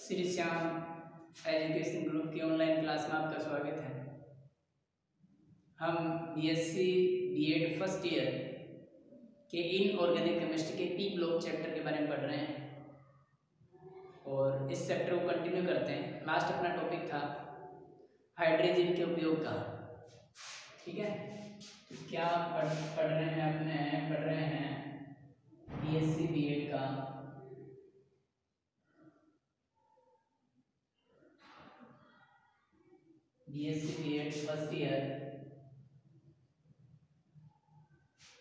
Shri Shyam education group की online class में आपका स्वागत है। हम बीएससी बीएड फर्स्ट ईयर के इनऑर्गेनिक केमिस्ट्री के पी ब्लॉक चैप्टर के बारे में पढ़ रहे हैं और इस चैप्टर को कंटिन्यू करते हैं। लास्ट अपना टॉपिक था हाइड्रोजन के उपयोग का। ठीक है, तो क्या पढ़ रहे हैं बीएससी बीएड का बीएससी बीएड फर्स्ट ईयर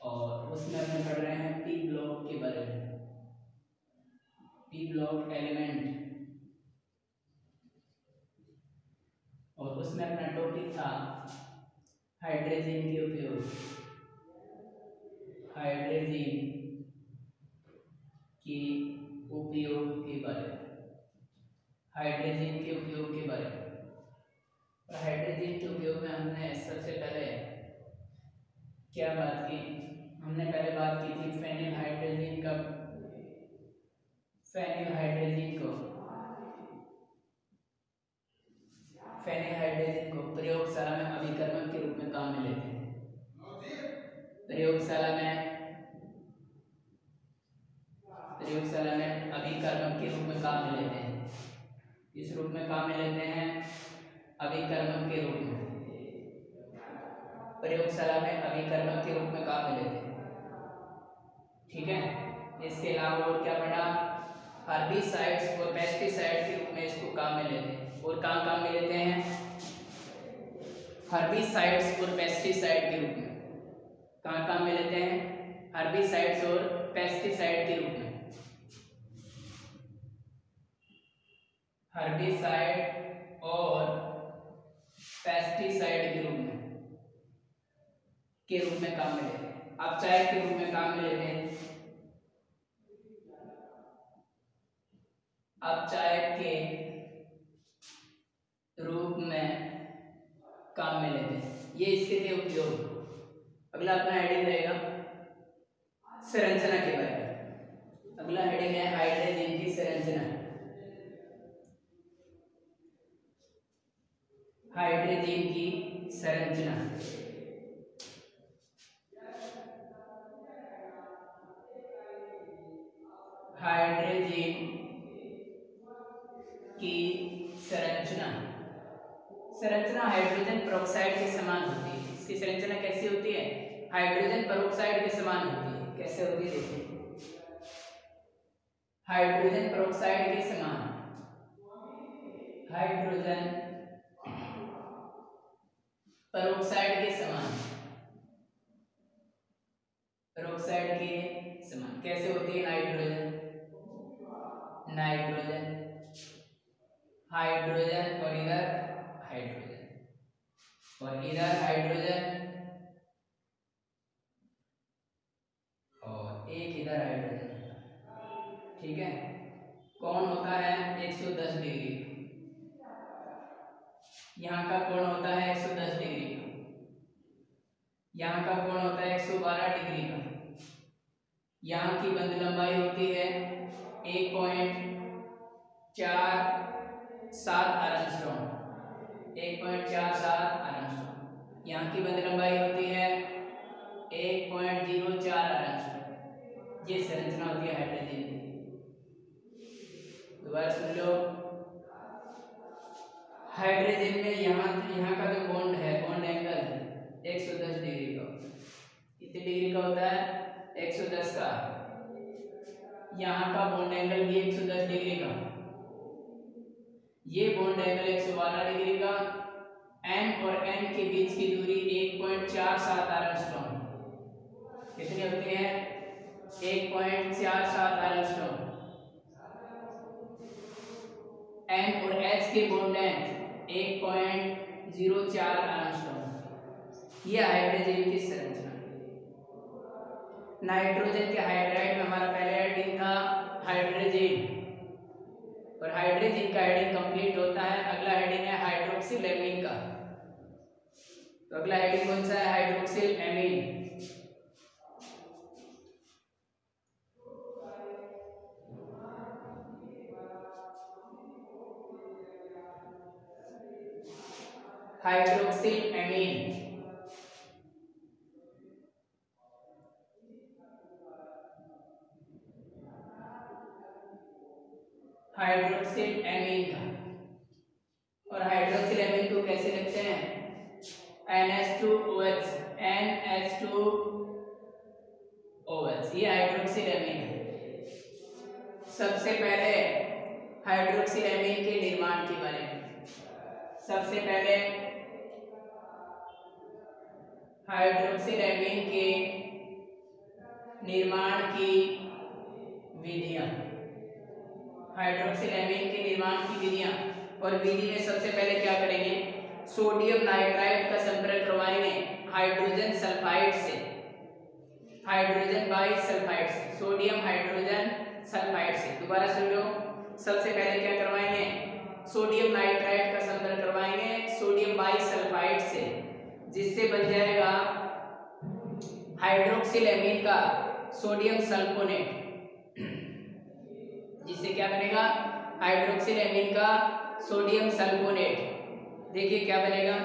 और उसमें अपने पढ़ रहे हैं पी ब्लॉक के बारे में, पी ब्लॉक एलिमेंट, और उसमें अपना टॉपिक था हाइड्रोजन के उपयोग, हाइड्रोजन के उपयोग के बारे में, हाइड्रोजन के उपयोग के बारे में। हाइड्रोजन के उपयोग में हमने सबसे पहले क्या बात की? हमने पहले बात की थी फेनिल हाइड्रोजन का, फेनिल हाइड्रोजन को प्रयोगशाला में अभिकर्मक के रूप में काम में लेते हैं। प्रयोगशाला में अभिकर्मक के रूप में काम में लेते हैं। इस रूप में काम में लेते हैं अभिकर्मक के रूप में, प्रयोगशाला में अभिकर्मक के रूप में काम में लेते हैं। ठीक है, इसके अलावा और क्या पढ़ा? हर्बिसाइड्स और पेस्टिसाइड के रूप में इसको काम में लेते हैं। और कहाँ काम में लेते हैं? हर्बिसाइड्स और पेस्टिसाइड के रूप में। कहाँ काम में लेते हैं? हर्बिसाइड्स और पेस्टिसाइड के रूप में। हर्बिसाइड और पेस्टिसाइड के रूप में काम में लेते हैं। अब चाय के रूप में काम में लेते हैं, अब चाय के रूप में काम में लेते हैं। ये इसके थे उपयोग। अगला अपना हेडिंग रहेगा संरचना के बारे में। अगला हेडिंग है हाइड्रोजन की संरचना। हाइड्रोजन की संरचना। हाइड्रोजन की संरचना। संरचना हाइड्रोजन पेरोक्साइड के समान होती है। इसकी संरचना कैसी होती है? हाइड्रोजन पेरोक्साइड के समान होती है। कैसे होती है देखिए, हाइड्रोजन पेरोक्साइड के समान, हाइड्रोजन पेरोक्साइड के समान, पेरोक्साइड के समान। कैसे होती है? नाइट्रोजन, हाइड्रोजन और इधर हाइड्रोजन, और इधर हाइड्रोजन और एक इधर हाइड्रोजन। ठीक है, कोण होता है 110 डिग्री। यहाँ का कोण होता है 110 डिग्री का, यहाँ का कोण होता है 112 डिग्री का। यहाँ की बंध लंबाई होती है 1.47 आर्मस्ट्रॉन्ग, 1.47 आर्मस्ट्रॉन्ग। यहाँ की बंध लंबाई होती है 1.04 आर्मस्ट्रॉन्ग। ये संरचना होती है हाइड्रोजन की। दोबारा सुन लो, हाइड्रोजन में यहाँ का जो बॉन्ड है, बॉन्ड एंगल है 110 डिग्री का। कितने डिग्री का होता है? 110 का। यहाँ का बॉन्ड एंगल भी 110 डिग्री का। ये बॉन्ड एंगल 112 डिग्री का। N और N के बीच की दूरी 1.47 आर्मस्ट्रॉन्ग। कितनी होती है? 1.47 आर्मस्ट्रॉन्ग। N और H के बॉन्ड लेंथ 1.04 आर्मस्ट्रॉन्ग। ये हाइड्रोजन की संरचना। नाइट्रोजन के हाइड्राइड में हमारा पहले हेडिंग था हाइड्रोजन, और हाइड्रोजन का हेडिंग कंप्लीट होता है। अगला हेडिंग है हाइड्रोक्सिल एमीन का। तो अगला हेडिंग कौन सा है? Hydroxyl amine. Hydroxyl amine, hydroxyl amine का। और हाइड्रोक्सिल एमीन को कैसे लिखते हैं? NH2OH, NH2OH, ये हाइड्रोक्सिल एमीन है। सबसे पहले हाइड्रोक्सिल एमीन के निर्माण के बारे में, सबसे पहले हाइड्रोक्सिल एमीन के निर्माण की विधियां, हाइड्रोक्सिल एमीन के निर्माण की विधियां। और विधि में सबसे पहले क्या करेंगे? सोडियम नाइट्राइड का संपर्क करवाएंगे हाइड्रोजन सल्फाइड से, हाइड्रोजन बाइसल्फाइड से, सोडियम हाइड्रोजन सल्फाइड से। दोबारा सुन लो, सबसे पहले क्या करवाएंगे? सोडियम नाइट्राइड का संपर्क करवाएंगे सोडियम बाइसल्फाइड से, जिससे बन जाएगा हाइड्रोक्सिल एमीन का सोडियम सल्फोनेट। जिससे क्या बनेगा? हाइड्रोक्सिल एमीन का सोडियम सल्फोनेट। देखिए क्या बनेगा,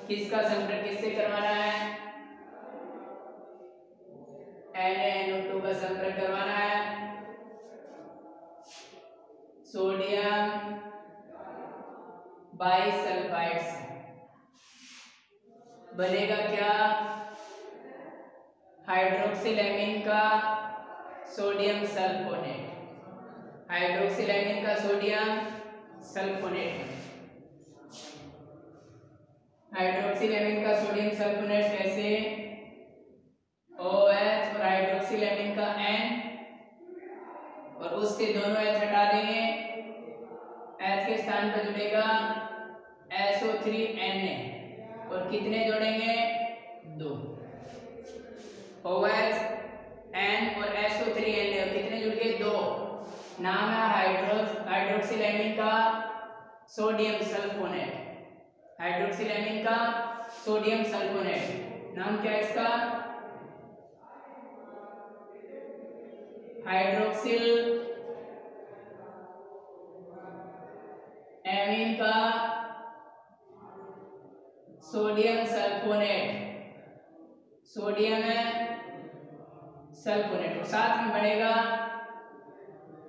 किसका संपर्क किससे करवाना है? NaNO2 का संपर्क करवाना है सोडियम बाइसल्फाइड से। बनेगा क्या? हाइड्रोक्सिल एमीन का सोडियम सल्फोनेट, हाइड्रोक्सिल एमीन का सोडियम सल्फोनेट, हाइड्रोक्सिल एमीन का सोडियम सल्फोनेट कैसे? OH और हाइड्रोक्सिल एमीन का N, और उससे दोनों H हटा देंगे, H के स्थान पर जुड़ेगा SO3Na, और कितने जोड़ेंगे? 2। OH N और SO3Na, और कितने जुड़ गए? 2। नाम है हाइड्रोक्सिल एमीन का सोडियम सल्फोनेट, हाइड्रोक्सिल एमीन का सोडियम सल्फोनेट। नाम क्या है इसका? हाइड्रोक्सिल एमीन का सोडियम सल्फोनेट, सोडियम है सल्फोनेट। और साथ में बनेगा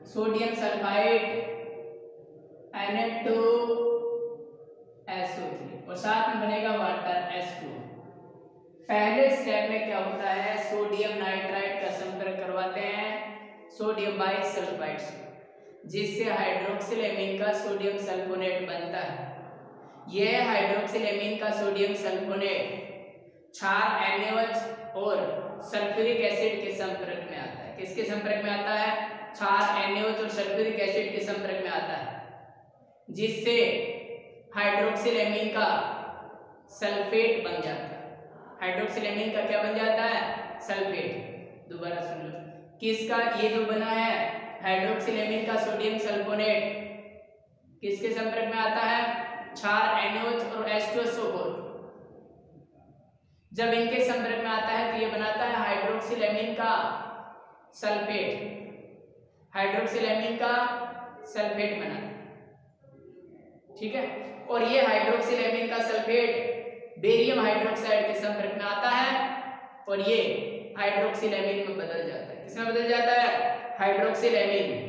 सोडियम सल्फाइड Na2SO3, और साथ में बनेगा वाटर H2। पहले स्टेप में क्या होता है? सोडियम नाइट्राइड का संपर्क करवाते हैं सोडियम बाइसल्फाइड से, जिससे हाइड्रोक्सिल एमीन का सोडियम सल्फोनेट बनता है। यह हाइड्रोक्सिल एमीन का सोडियम सल्फोनेट क्षार NaOH और सल्फ्यूरिक एसिड के संपर्क में आता है। किसके संपर्क में आता है? क्षार NaOH और सल्फ्यूरिक एसिड के संपर्क में आता है, जिससे हाइड्रोक्सिल एमीन का सल्फेट बन जाता है। हाइड्रोक्सिल एमीन का क्या बन जाता है? सल्फेट। दोबारा सुन लो, किसका? ये जो बना है हाइड्रोक्सिल एमीन का सोडियम सल्फोनेट, किसके संपर्क में आता है? क्षार NaOH और H2SO4। जब इनके संपर्क में आता है तो ये बनाता है हाइड्रोक्सिल एमीन का सल्फेट, हाइड्रोक्सिल एमीन का सल्फेट बनाता है। ठीक है, और ये हाइड्रोक्सिल एमीन का सल्फेट बेरियम हाइड्रोक्साइड के संपर्क में आता है, और ये हाइड्रोक्सिल एमीन में बदल जाता है। किसमें बदल जाता है? हाइड्रोक्सिल एमीन में।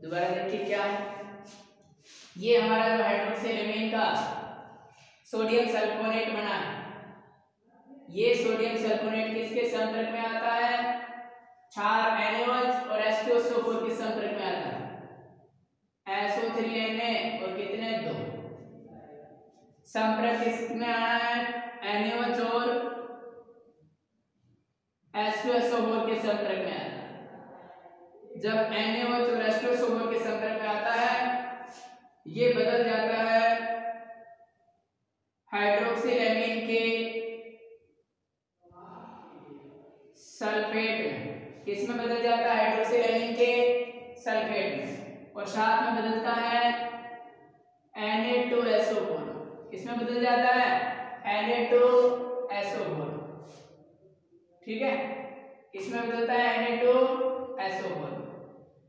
दोबारा देखिए क्या है, ये हमारा जो हाइड्रोक्सिल एमीन का सोडियम सल्फोनेट बना है, ये सोडियम सल्फोनेट किसके संपर्क में आता है? क्षार NaOH और H2SO4 के संपर्क में आता है। SO3Na और कितने? 2। संपर्क किसमें आना है? NaOH और H2SO4 के संपर्क में आता है। जब NaOH और H2SO4 के संपर्क में आता है, ये बदल जाता है हाइड्रोक्सिल एमीन के सल्फेट में। किसमें बदल जाता है? हाइड्रोक्सिल एमीन के सल्फेट में, और साथ में बदलता है Na2SO4। किसमें बदल जाता है? Na2SO4। ठीक है, किसमें बदलता है? Na2SO4।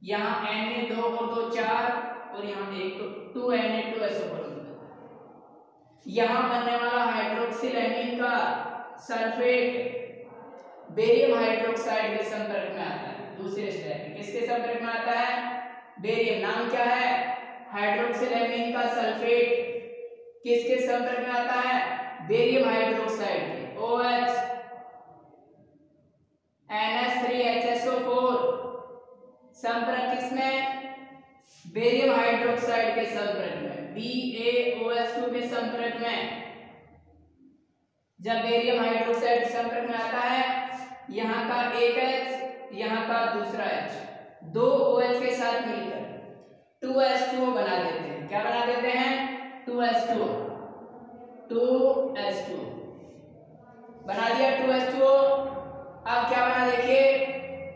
यहाँ Na 2 और 2 4, और यहाँ 1 तो 2Na2SO4 बदलता है। यहाँ बनने वाला हाइड्रोक्सिल एमीन का सल्फेट बेरियम हाइड्रोक्साइड के संपर्क में आता है। दूसरे स्टेप में किसके संपर्क में आता है? बेरियम। नाम क्या है? हाइड्रोक्सिल एमीन का सल्फेट किसके संपर्क में आता है? बेरियम हाइड्रोक्साइड के। OH NH3HSO4 संपर्क किसमें? बेरियम हाइड्रोक्साइड के संपर्क में। BaOH2 के संपर्क में। जब बेरियम हाइड्रोक्साइड के संपर्क में आता है, यहाँ का एक H, यहाँ का दूसरा H, दो OH के साथ मिलकर 2H2O बना देते हैं। क्या बना देते हैं? 2H2O बना दिया 2H2O। अब क्या बना देखिए,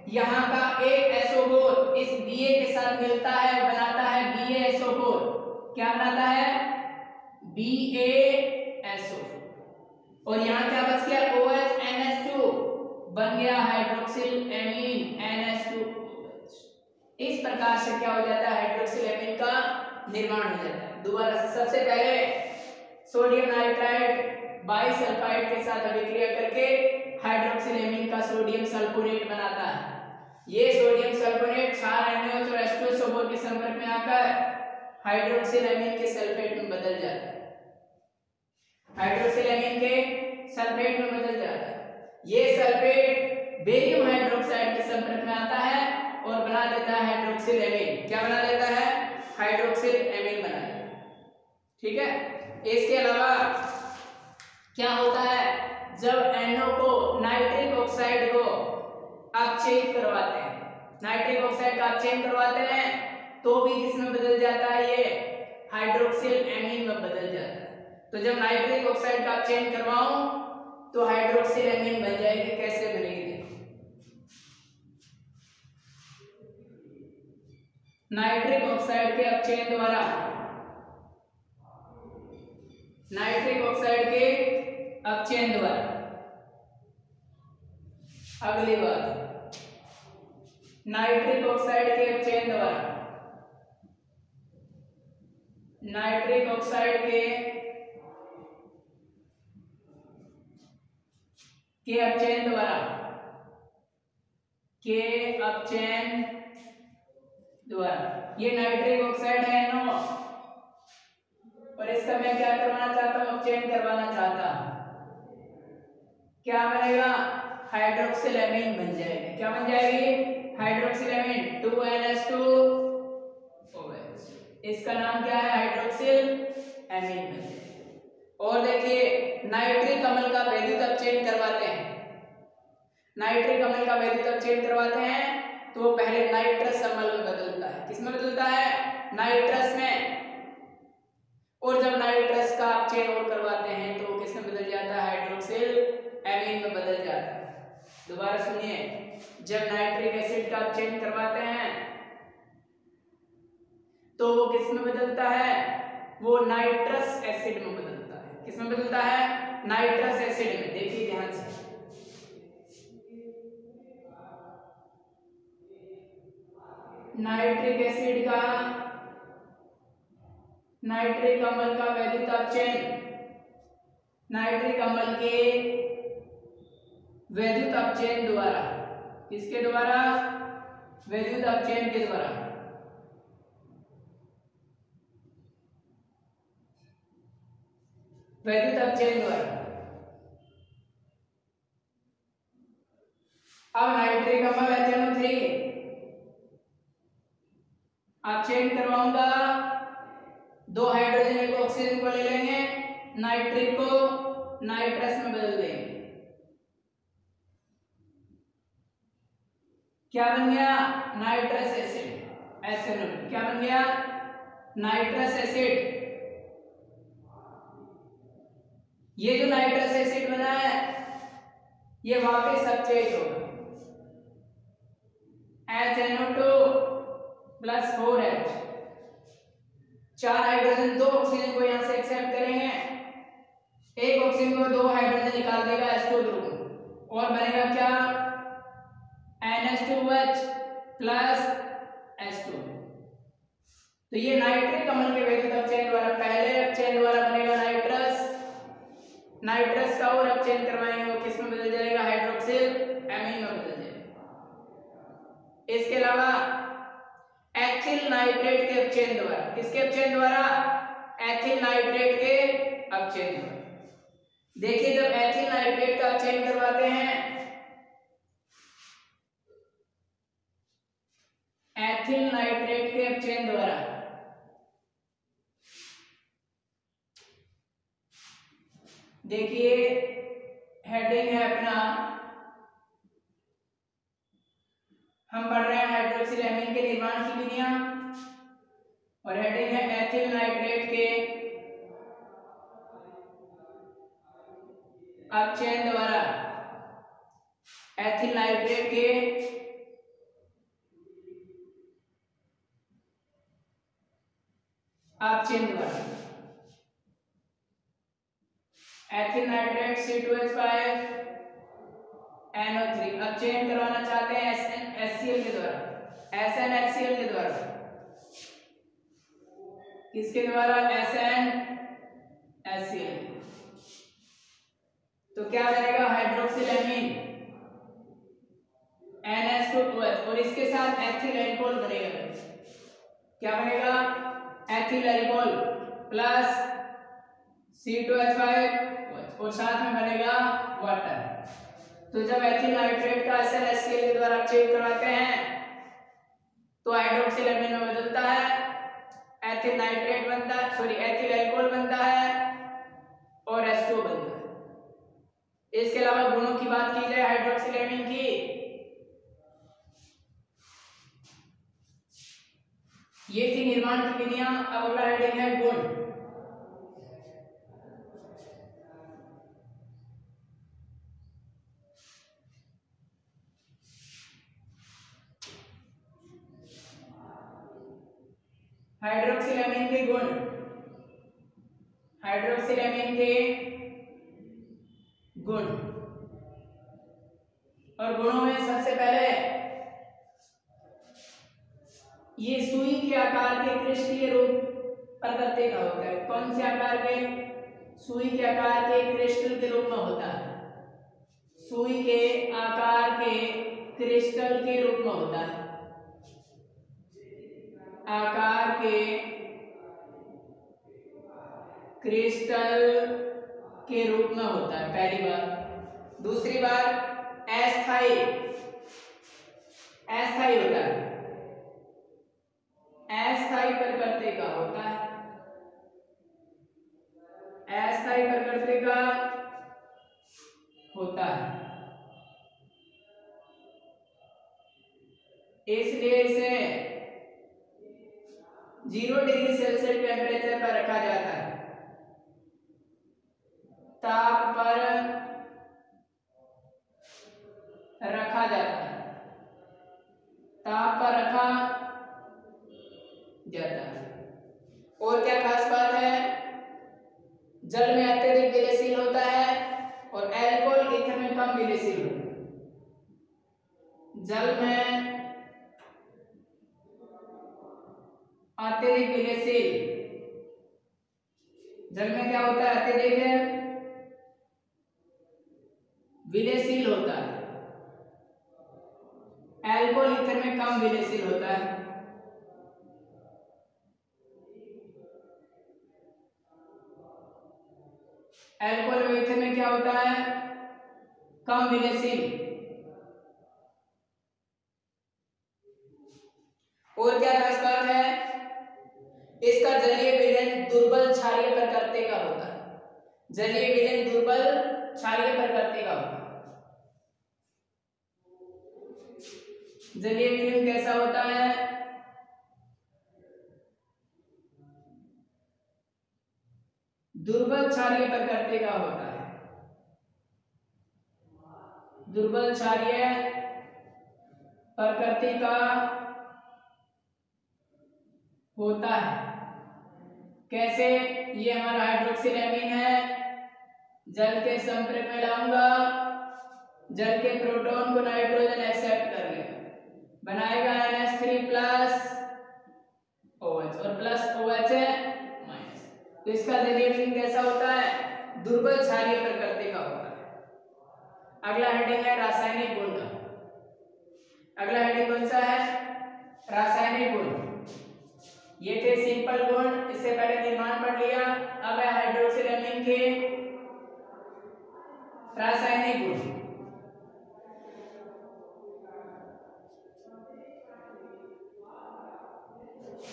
यहाँ का एक SO4 इस Ba के साथ मिलता है, बनाता है BaSO4। क्या बनाता है? BaSO4। और यहाँ क्या बच गया? OH NH2 बन गया हाइड्रोक्सिल एमीन NH2OH। इस प्रकार से क्या हो जाता है? हाइड्रोक्सिल एमीन का निर्माण हो जाता है। दोबारा से सबसे पहले सोडियम नाइट्राइड बाइसल्फाइड के साथ अभिक्रिया करके हाइड्रोक्सिल एमीन का सोडियम सल्फोनेट बनाता है। ये सोडियम सल्फोनेट क्षार NaOH और H2SO4 के संपर्क में आकर हाइड्रोक्सिल एमीन के सल्फेट में बदल जाता है। हाइड्रोक्सिल एमीन के सल्फेट में बदल जाता है। ये सल्फेट बेरियम हाइड्रोक्साइड के संपर्क में आता है और बना देता है हाइड्रोक्सिल एमीन। क्या बना देता है? हाइड्रोक्सिल एमीन बना देता है। ठीक है। इसके अलावा क्या होता है? जब NO को नाइट्रिक ऑक्साइड को अपचयित करवाते हैं, नाइट्रिक ऑक्साइड का अपचयन करवाते हैं, तो भी किसमें बदल जाता है? ये हाइड्रोक्सिल एमीन में बदल जाता है। तो जब नाइट्रिक ऑक्साइड का अपचयन करवाऊं तो हाइड्रोक्सिल एमीन बन जाएगी। कैसे बनेगी? देखो, नाइट्रिक ऑक्साइड के अपचयन द्वारा, नाइट्रिक ऑक्साइड के अपचयन द्वारा, अगली बात, नाइट्रिक ऑक्साइड के अपचयन द्वारा, नाइट्रिक ऑक्साइड के अपचयन द्वारा, ये नाइट्रिक ऑक्साइड है NO, और इसका मैं क्या करवाना चाहता हूं? अपचयन करवाना चाहता हूं। क्या बनेगा? हाइड्रोक्सिल एमीन बन जाएगी। क्या बन जाएगी? Hydroxyl amine 2NH2OH। इसका नाम क्या है? हाइड्रोक्सिल एमीन बन जाएगी। और देखिए, नाइट्रिक अम्ल का वैद्युत अपचयन करवाते हैं, नाइट्रिक अम्ल का वैद्युत अपचयन करवाते हैं तो पहले नाइट्रस अम्ल में बदलता है। किसमें बदलता है? नाइट्रस में। और जब नाइट्रस का अपचयन और करवाते हैं तो किसमें बदल जाता है? हाइड्रोक्सिल एमीन में बदल जाता है। दोबारा सुनिए, जब नाइट्रिक एसिड का अपचयन करवाते हैं तो वो किसमें बदलता है? वो नाइट्रस एसिड में बदलता है। किसमें बदलता है? नाइट्रस एसिड में। देखिए ध्यान से, नाइट्रिक एसिड का, नाइट्रिक अम्ल का वैद्युत अपचयन, नाइट्रिक अम्ल के वैद्युत अपचयन द्वारा, किसके द्वारा? वैद्युत अपचयन के द्वारा, वैद्युत अपचयन द्वारा। अब नाइट्रिक अम्ल HNO3 अपचयन करवाऊंगा, दो हाइड्रोजन एक ऑक्सीजन को ले लेंगे, नाइट्रिक को नाइट्रस में बदल देंगे। क्या बन गया? Nitrous acid HNO2। क्या बन गया? Nitrous acid. ये जो नाइट्रस एसिड बना है ये वापस अपचयित होगा, HNO2 plus 4H, 4 hydrogen, 2 oxygen को यहां से एक्सेप्ट करेंगे, एक ऑक्सीजन को 2 हाइड्रोजन निकाल देगा H2 ग्रुप, और बनेगा क्या? NH2OH plus H2। तो ये नाइट्रिक अम्ल के वैद्युत अपचयन द्वारा, पहले अपचयन द्वारा बनेगा नाइट्रस, नाइट्रस का और अपचयन करवाएंगे वो किस में बदल जाएगा, हाइड्रोक्सिल एमीन में बदल जाएगा। इसके अलावा एथिल नाइट्रेट के अपचयन द्वारा, किसके अपचयन द्वारा, एथिल नाइट्रेट के अपचयन द्वारा। देखिए जब एथिल नाइट्रेट का अपचयन करवाते हैं, एथिल नाइट्रेट के अपचयन द्वारा, देखिए हेडिंग है अपना, हम पढ़ रहे हैं हाइड्रोक्सिल एमीन के निर्माण की विधियां, और हेडिंग है एथिल नाइट्रेट के अपचयन द्वारा, एथिल नाइट्रेट के अपचयन द्वारा। एथिल नाइट्रेट C2H5NO3 अपचयन करवाना चाहते हैं SnHCl के द्वारा, SnHCl के द्वारा, किसके द्वारा, SnHCl। तो क्या बनेगा, हाइड्रोक्सिल एमीन NH2OH, और इसके साथ एथिल अल्कोहल बनेगा। क्या बनेगा, एथिल अल्कोहल प्लस C2H5 और साथ में बनेगा वाटर। तो जब एथिल नाइट्रेट का SnHCl के द्वारा अपचयन करवाते हैं तो हाइड्रोक्सिल एमीन में बदलता है, एथिल नाइट्रेट बनता है, सॉरी एथिल अल्कोहल बनता है और H2O बनता है। इसके अलावा गुणों की बात की जाए हाइड्रोक्सिल एमीन की, ये थी निर्माण की विधियां। अब अगला हेडिंग है गुण। हाइड्रोक्सिल एमीन के गुण, हाइड्रोक्सिल एमीन के गुण, और गुणों में सबसे पहले ये सुई के आकार के क्रिस्टलीय रूप प्रकृति का होता है। कौन से आकार के, सुई के आकार के क्रिस्टल के रूप में होता है, सुई के आकार के क्रिस्टल के रूप में होता है, आकार के क्रिस्टल के रूप में होता है, पहली बात। दूसरी बात अस्थायी, अस्थायी होता है, अस्थायी प्रकृति का होता है, अस्थायी प्रकृति का होता है, इसलिए इसे 0 डिग्री सेल्सियस टेम्परेचर पर रखा जाता है, ताप पर रखा जाता है, ताप पर रखा जाता है। और क्या खास बात है, जल में अत्यधिक विलेयशील होता है और अल्कोहल ईथर में कम विलेयशील होता है। जल में अत्यधिक विलेयशील, जल में क्या होता है, अत्यधिक विलेयशील होता है, अल्कोहल ईथर में कम विलेयशील होता है। अल्कोहल और ईथर में क्या होता है, कम विलेयशील। और क्या खास बात है, इसका जलीय विलयन दुर्बल क्षारीय प्रकृति का होता है, जलीय विलयन दुर्बल क्षारीय प्रकृति का होता है। जलीय विलयन कैसा होता है, दुर्बल क्षारीय प्रकृति का होता है, दुर्बल क्षारीय प्रकृति का होता है। कैसे, ये हमारा हाइड्रोक्सिल एमीन है, जल के संपर्क में लाऊंगा, जल के प्रोटॉन को नाइट्रोजन एक्सेप्ट कर लेगा, बनाएगा NH3 प्लस OH और प्लस OH है माइनस। तो इसका रिएक्शन कैसा होता है? दुर्बल क्षारीय प्रकृति का होता है। अगला हेडिंग है रासायनिक गुण का। अगला हेडिंग कौन सा है? रासायनिक गुण। ये थे सिंपल गुण, इससे पहले निर्माण पढ़ लिया। अब है हाइड्रोक्सिलेमिन के रासायनिक गुण।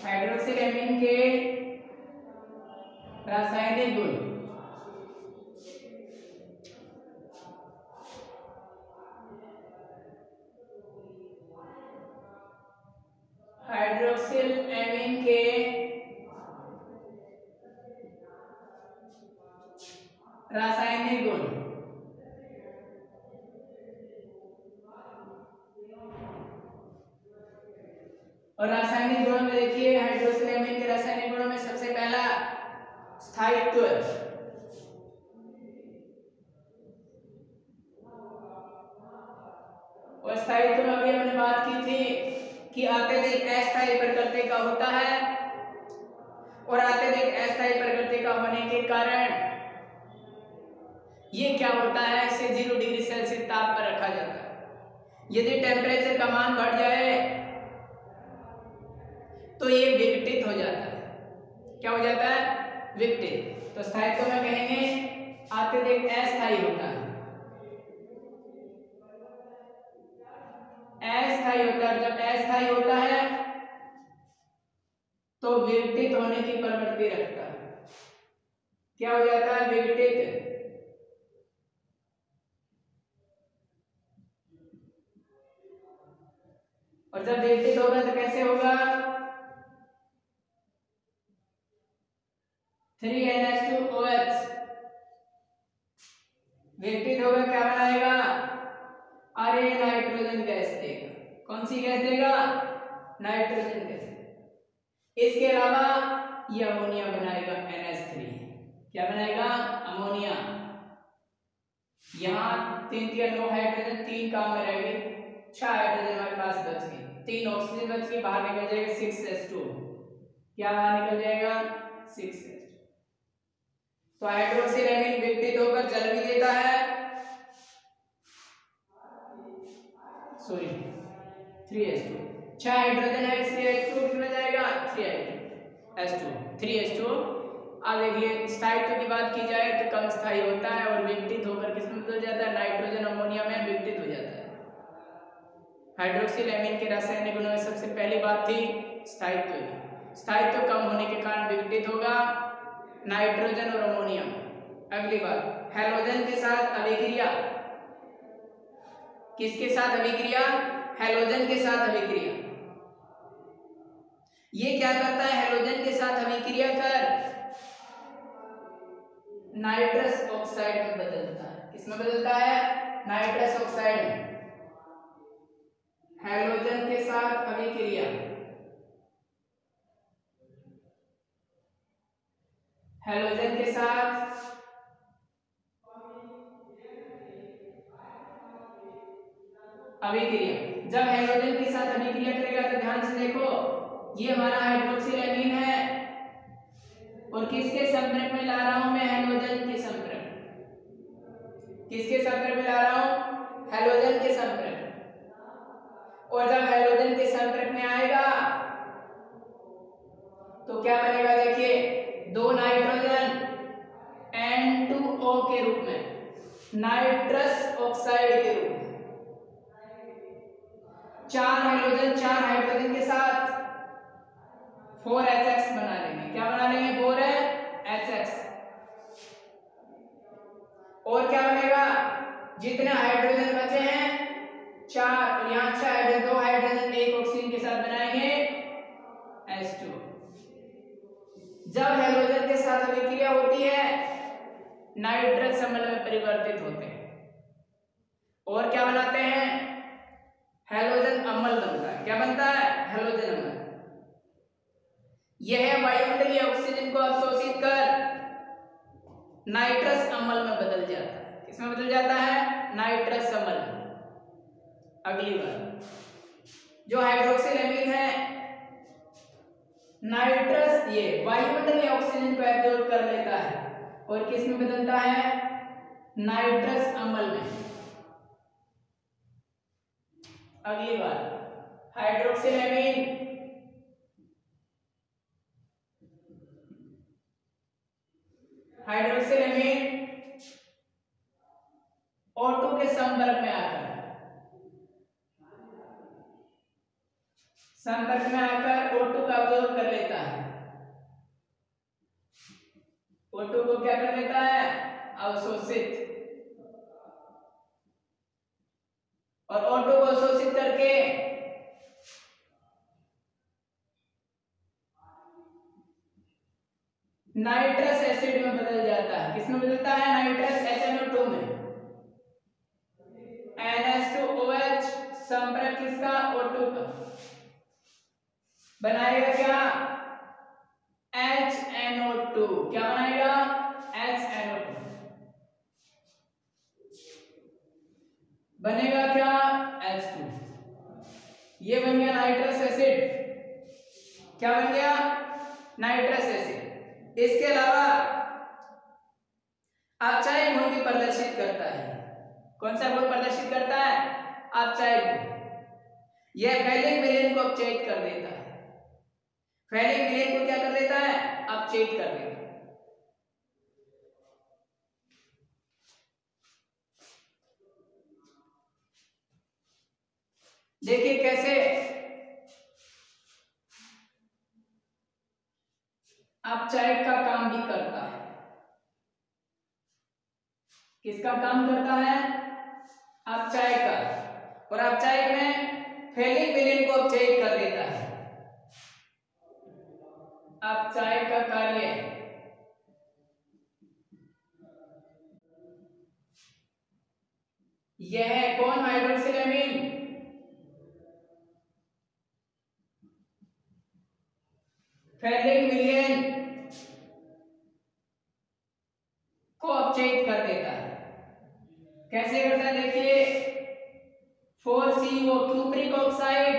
हाइड्रोक्सिलेमिन के रासायनिक गुण। हाइड्रोक्सिलेमिन के रासायनिक गुण। और रासायनिक गुणों में देखिए, हाइड्रोक्सिलेमिन के रासायनिक गुणों में सबसे पहला स्थायित्व। और स्थायित्व में अभी हमने बात की थी कि अत्यधिक अस्थायी प्रकृति का होता है, और अत्यधिक अस्थायी प्रकृति का होने के कारण ये क्या होता है, इसे 0 डिग्री सेल्सियस ताप पर रखा जाता है। यदि टेम्परेचर का मान बढ़ जाए तो ये विघटित हो जाता है। क्या हो जाता है? विघटित। तो स्थायित्व में कहेंगे अत्यधिक अस्थायी होता है। अस्थायी होता है। जब अस्थायी होता है तो विघटित होने की प्रवृत्ति रखता है। क्या हो जाता है? विघटित। और जब विघटित होगा तो कैसे होगा? 3NH2OH विघटित होगा, क्या बनाएगा? अरे नाइट्रोजन गैस देगा। कौन सी गैस देगा? Nitrogen gas. इसके अलावा ये अमोनिया बनाएगा, NH3। क्या बनाएगा? अमोनिया। यहाँ 3 या 9 हाइड्रोजन 3 काम में रहेगी, 6 हाइड्रोजन हमारे पास बच गई, 3 ऑक्सीजन बच गई, बाहर निकल जाएगा 6H2। क्या बाहर निकल जाएगा? 6H2। तो हाइड्रोक्सिलेमिन विघटित होकर जल भी देता है, सॉरी 3H2। 6 हाइड्रोजन है इसलिए H2 कितना जाएगा? 3H2। 3H2। अब देखिए स्थायित्व की बात की जाए तो कम स्थायी होता है और विघटित होकर किसमें बदल जाता है? नाइट्रोजन अमोनिया में विघटित हो जाता है। हाइड्रोक्सिलेमिन के रासायनिक गुणों में सबसे पहली बात थी स्थायित्व की। स्थायित्व कम होने के कारण विघटित होगा नाइट्रोजन और अमोनिया में। अगली बात, हैलोजन के साथ अभिक्रिया। किसके साथ अभिक्रिया? हैलोजन के साथ अभिक्रिया। ये क्या करता है? हैलोजन के साथ अभिक्रिया कर नाइट्रस ऑक्साइड में बदलता है। किसमें बदलता है? नाइट्रस ऑक्साइड में। हैलोजन के साथ अभिक्रिया, हैलोजन के साथ अभिक्रिया। जब हैलोजन के साथ अभिक्रिया करेगा तो ध्यान से देखो, ये हमारा हाइड्रोक्सिलेमिन है और किसके संपर्क में ला रहा हूं मैं? हैलोजन के संपर्क। किसके संपर्क में ला रहा हूं? हैलोजन के संपर्क। और जब हैलोजन के संपर्क में आएगा तो क्या बनेगा? देखिए 2 नाइट्रोजन N2O के रूप में, नाइट्रस ऑक्साइड के रूप में, 4 हाइड्रोजन 4 हाइड्रोजन के साथ 4HX बना लेंगे। क्या बना लेंगे? 4HX। और क्या बनेगा? जितने हाइड्रोजन बचे हैं 4, और यहाँ 6 हाइड्रोजन, 2 हाइड्रोजन 1 ऑक्सीजन के साथ बनाएंगे H2। जब हैलोजन के साथ अभिक्रिया होती है नाइट्रस अम्ल में परिवर्तित होते हैं और क्या बनाते हैं? हैलोजन अम्ल बनता है। क्या बनता है? हैलोजन अम्ल। यह वायुमंडलीय ऑक्सीजन को अवशोषित कर नाइट्रस अम्ल में बदल जाता है। किसमें बदल जाता है? नाइट्रस अम्ल में। अगली बात, जो हाइड्रोक्सिलेमिन है नाइट्रस ये वायुमंडलीय ऑक्सीजन को एब्जॉर्ब कर लेता है और किस में बदलता है, नाइट्रस अम्ल में। अगली बात हाइड्रोक्सिलेमीन, हाइड्रोक्सिलेमीन O2 के संपर्क में आकर O2 का अब्जॉर्ब कर लेता है, O2 को क्या कर लेता है, अवशोषित, और O2 को अवशोषित करके नाइट्रस एसिड में बदल जाता है। किसमें बदलता है, नाइट्रस HNO2 में। NH2OH संपर्क किसका, O2 का, बनाएगा क्या, HNO2। क्या बनाएगा, HNO2 बनेगा क्या, H2। ये बन गया नाइट्रस एसिड। क्या बन गया, नाइट्रस एसिड। इसके अलावा अपचायक गुण भी प्रदर्शित करता है। कौन सा गुण प्रदर्शित करता है, अपचायक गुण। यह फैलिक विलेन को अपचयित कर देता है। फैलिक विलेन को क्या कर देता है, अपचयित कर देता है। देखिए कैसे अपचायक का काम भी करता है। किसका काम करता है, अपचायक का। और अपचायक में फैलिक विलेन को अपचयित कर देता है। अपचायक का कार्य यह है, कौन, हाइड्रोक्सिलेमीन। फैलिक विलेन को अपचयित कर देता है। कैसे करता है, देखिए 4CO क्यूप्रिक ऑक्साइड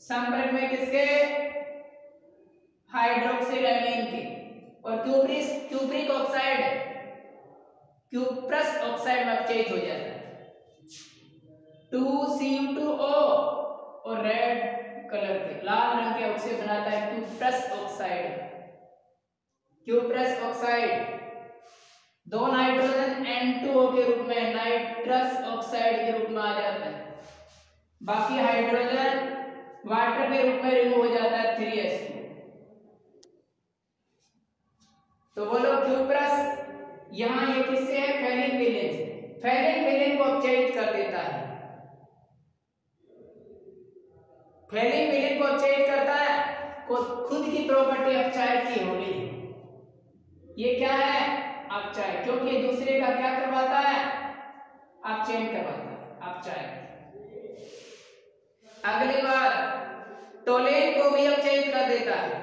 संपर्क में किसके, हाइड्रोक्सिलेमीन के, और क्यूप्रिक ऑक्साइड क्यूप्रस ऑक्साइड में अपचयित हो जाता है। 2CO2O और रेड कलर के, लाल रंग के ऑक्साइड बनाता है क्यूप्रस ऑक्साइड। क्यूप्रस ऑक्साइड दो नाइट्रोजन N2O के रूप में नाइट्रस ऑक्साइड के रूप में आ जाता है। बाकी हाइड्रोजन वाटर के रूप में रिमूव हो जाता है 3s2। तो बोलो क्यूप्रस, यहां ये किससे है, फैलिक विलेन से। फैलिक विलेन को अपचयित कर देता है। फैलिक विलेन को अपचयित करता है, खुद की प्रॉपर्टी अपचायक की होगी। ये क्या है, अपचायक, क्योंकि दूसरे का क्या करवाता है, अपचयन करवाता है, अपचायक। अगली बार टोलेन को भी अपचयित कर देता है।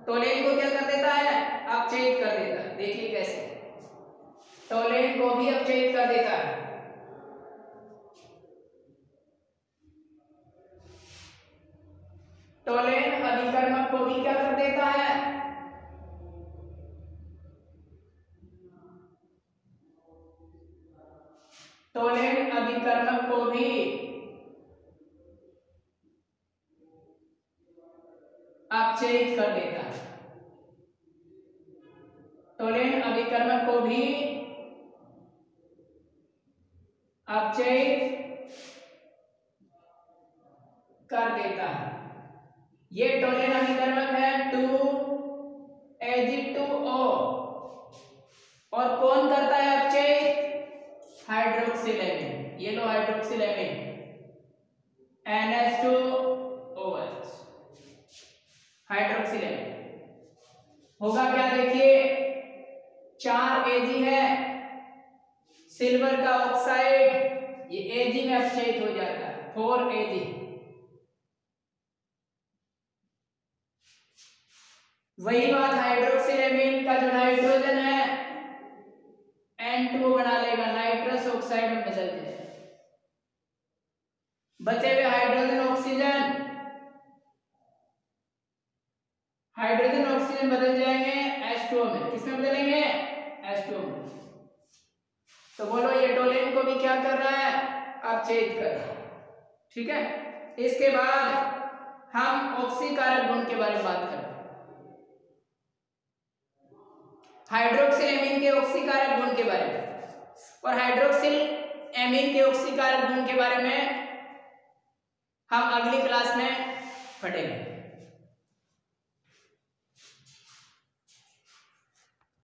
टोलेन को क्या कर देता है, अपचयित कर देता है। देखिए कैसे, टोलेन को भी अपचयित कर देता है। टोलेन अभिकर्मक को भी क्या कर देता है, टोलेन अभिकर्मक को भी अपचयित कर देता है। टोलेन अभिकर्मक को भी अपचयित कर देता है। ये टोलेन अभिकर्मक है 2Ag2O, और कौन करता है अपचयित, हाइड्रोक्सिलेमीन। ये लो हाइड्रोक्सिलेमीन NH2OH, हाइड्रोक्सिलेमीन। होगा क्या, देखिए 4 Ag है, सिल्वर का ऑक्साइड, ये Ag में अपचयित हो जाता है, 4 Ag। वही बात हाइड्रोक्सिलेमीन का जो नाइट्रोजन है N2O बना लेगा, नाइट्रस ऑक्साइड में बदल जाएगा। बचे हुए हाइड्रोजन ऑक्सीजन हाइड्रोक्सिल बदल जाएंगे H2O में। किसमें बदलेंगे? H2O में। तो बोलो ये टोलेन को भी क्या कर रहा है? अपचयित कर रहा है। ठीक है, इसके बाद हम ऑक्सीकारक गुण के बारे में बात करते हैं। हाइड्रोक्सिल एमीन के ऑक्सीकारक गुण के बारे में, और हाइड्रोक्सिल एमीन के ऑक्सीकारक गुण के बारे में हम अगली क्लास में पढ़ेंगे।